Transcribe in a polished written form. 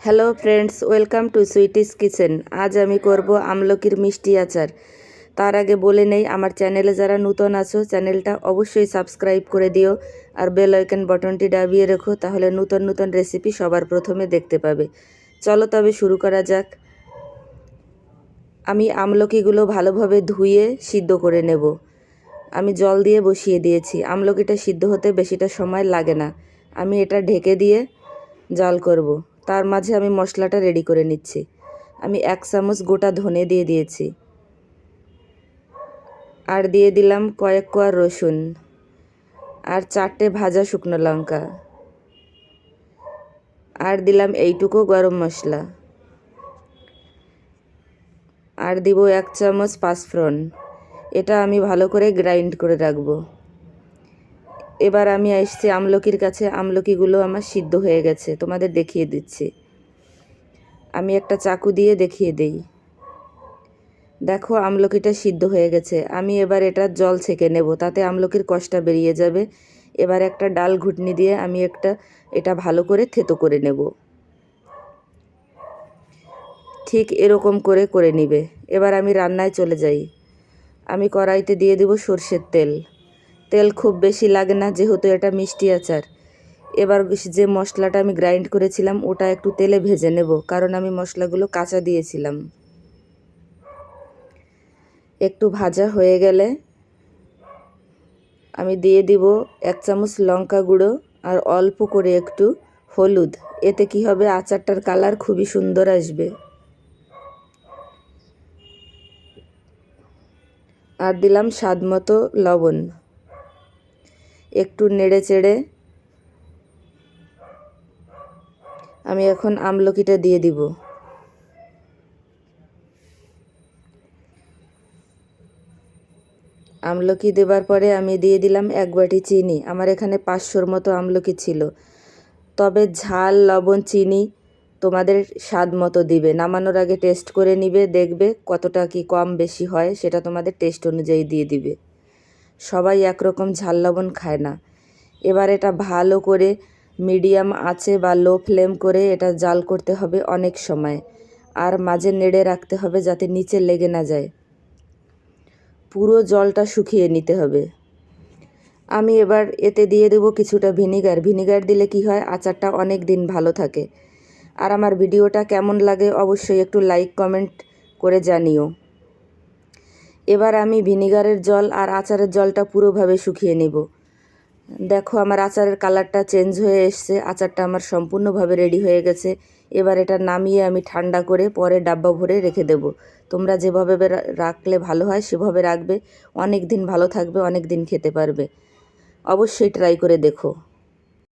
Hello friends, welcome to sweeties kitchen. আজ আমি করব আমলকির মিষ্টি আচার। তার আগে বলে নেই, আমার চ্যানেলে যারা নতুন আছো চ্যানেলটা অবশ্যই সাবস্ক্রাইব করে দিও আর বেল আইকন বাটনটি দাবিয়ে রেখো, তাহলে নতুন নতুন রেসিপি সবার প্রথমে দেখতে পাবে। চলো তবে শুরু করা যাক। আমি আমলকিগুলো ভালোভাবে ধুয়ে সিদ্ধ করে নেব। আমি জল দিয়ে বসিয়ে দিয়েছি। আমলকিটা সিদ্ধ হতে বেশিটা সময় লাগে না। আমি এটা ঢেকে দিয়ে জাল করব। তার মাঝে আমি মশলাটা রেডি করে নিচ্ছি। আমি 1 চামচ গোটা ধনে দিয়ে দিয়েছি, আর দিয়ে দিলাম কয়েক কোয়া রসুন, আর 4টে ভাজা শুকনো লঙ্কা, আর দিলাম এইটুকু গরম মশলা, আর দিব 1 চামচ পাঁচফোড়ন। এটা আমি ভালো করে গ্রাইন্ড করে রাখবো। এবার আমি আসছি আমলকির কাছে। আমলকিগুলো আমার সিদ্ধ হয়ে গেছে, তোমাদের দেখিয়ে দিচ্ছি। আমি একটা চাকু দিয়ে দেখিয়ে দেই। দেখো, আমলকিটা সিদ্ধ হয়ে গেছে। আমি এবার এটা জল ছেঁকে নেব, তাতে আমলকির কষটা বেরিয়ে যাবে। এবার একটা ডাল ঘুটনি দিয়ে আমি এটা ভালো করে থেতো করে নেব। ঠিক এরকম করে করে নিবে। এবার আমি রান্নায় চলে যাই। আমি কড়াইতে দিয়ে দিব সর্ষের তেল। তেল খুব বেশি লাগে না, যেহেতু এটা মিষ্টি আচার। এবার যে মশলাটা আমি গ্রাইন্ড করেছিলাম ওটা একটু তেলে ভেজে নেব, কারণ আমি মশলাগুলো কাঁচা দিয়েছিলাম। একটু ভাজা হয়ে গেলে আমি দিয়ে দিব 1 চামচ লঙ্কা গুঁড়ো আর অল্প করে একটু হলুদ। এতে কি হবে, আচারটার কালার খুবই সুন্দর আসবে। আর দিলাম স্বাদ মতো লবণ। একটু নেড়ে চেড়ে আমি এখন আমলকিটা দিয়ে দিব। আমলকি দেবার পরে আমি দিয়ে দিলাম 1 বাটি চিনি। আমার এখানে 500-র মতো আমলকি ছিল। তবে ঝাল, লবণ, চিনি তোমাদের স্বাদ মতো দিবে। নামানোর আগে টেস্ট করে নিবে, দেখবে কতটা কি কম বেশি হয়, সেটা তোমাদের টেস্ট অনুযায়ী দিয়ে দিবে। সবাই একরকম ঝাল লবণ খায় না। এবার এটা ভালো করে মিডিয়াম আঁচে বা লো ফ্লেম করে এটা জাল করতে হবে অনেক সময়, আর মাঝে নেড়ে রাখতে হবে যাতে নিচে লেগে না যায়। পুরো জলটা শুকিয়ে নিতে হবে। আমি এবার এতে দিয়ে দেবো কিছুটা ভিনিগার। ভিনিগার দিলে কি হয়, আচারটা অনেক দিন ভালো থাকে। আর আমার ভিডিওটা কেমন লাগে অবশ্যই একটু লাইক কমেন্ট করে জানিও। এবার আমি ভিনিগারের জল আর আচারের জলটা পুরোভাবে শুকিয়ে নেব। দেখো, আমার আচারের কালারটা চেঞ্জ হয়ে এসছে। আচারটা আমার সম্পূর্ণভাবে রেডি হয়ে গেছে। এবার এটা নামিয়ে আমি ঠান্ডা করে পরে ডাব্বা ভরে রেখে দেব। তোমরা যেভাবে রাখলে ভালো হয় সেভাবে রাখবে। অনেক দিন ভালো থাকবে, অনেক দিন খেতে পারবে। অবশ্যই ট্রাই করে দেখো।